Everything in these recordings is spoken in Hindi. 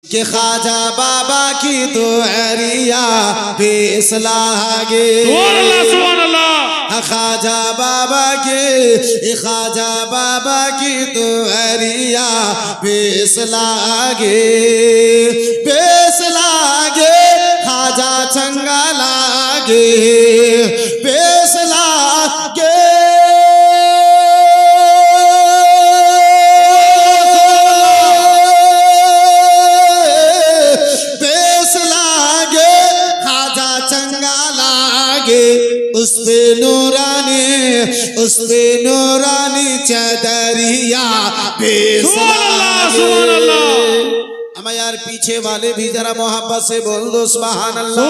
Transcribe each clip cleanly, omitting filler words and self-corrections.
कि ख्वाजा बाबा की तो अरिया बेस लागे। सुभान अल्लाह। ख्वाजा बाबा की तो अरिया बेस लागे, बेस लागे ख्वाजा चंगा लागे, बेस लागे उस पे नूरानी चदरिया बेस लागे। अम्मा यार पीछे वाले भी जरा मोहब्बत से बोल दो सुभान अल्लाह।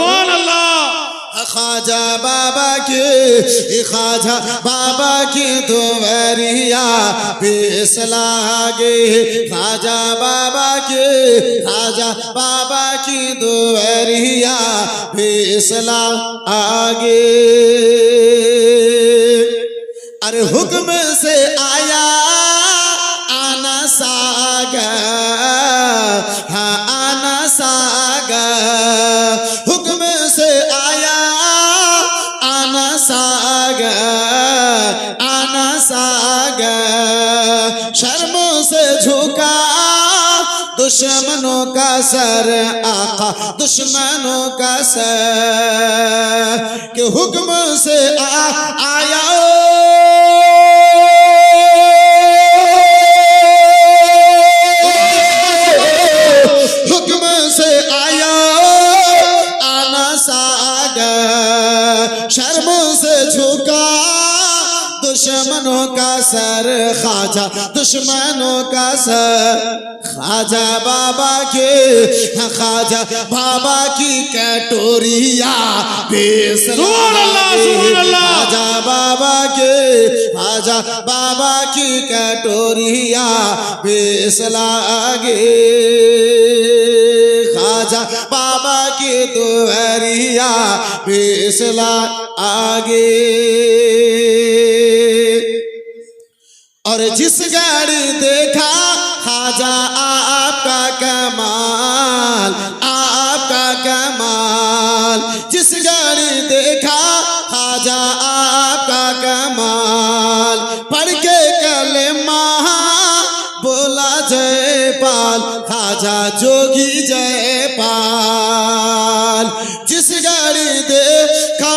ख्वाजा बाबा की दुआरिया बेस लागे, ख्वाजा बाबा की दुआरिया बेस लागे। अरे हुक्म से आया आना सागर, हाँ आना सागर, हुक्म से आया आना सागर, आना सागर। शर्मों से झुका दुश्मनों का सर आका, दुश्मनों का सर, कि हुक्म से आया शर्मों से झुका दुश्मनों का सर, ख्वाजा दुश्मनों का सर। ख्वाजा बाबा की कटोरिया बेस लागे, ख्वाजा बाबा की कटोरिया बेस लागे, ख्वाजा बाबा की दुआरिया बेस लागे। और जिस गाड़ी देखा ख्वाजा आपका कमाल, आपका कमाल, जिस गाड़ी देखा ख्वाजा आपका कमाल, पढ़ के कलेमा बोला जयपाल, ख्वाजा जोगी जयपाल। जिस गाड़ी देखा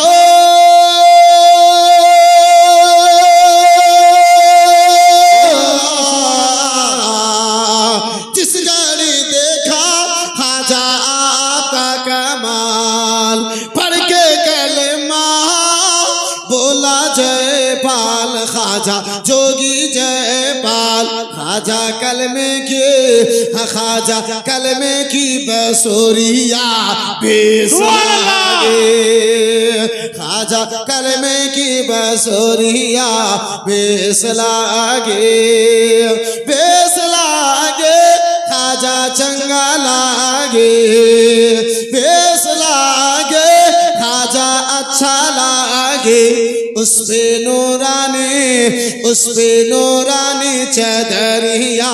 ख्वाजा जोगी जयपाल। ख्वाजा कलमे की बसोरिया बेस लागे, ख्वाजा कलमे की बसोरिया बेस लागे, बेस लागे ख्वाजा चंगा लागे, बेस लागे ख्वाजा अच्छा लागे। उस पे नूरानी चदरिया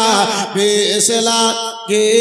बेस लागे।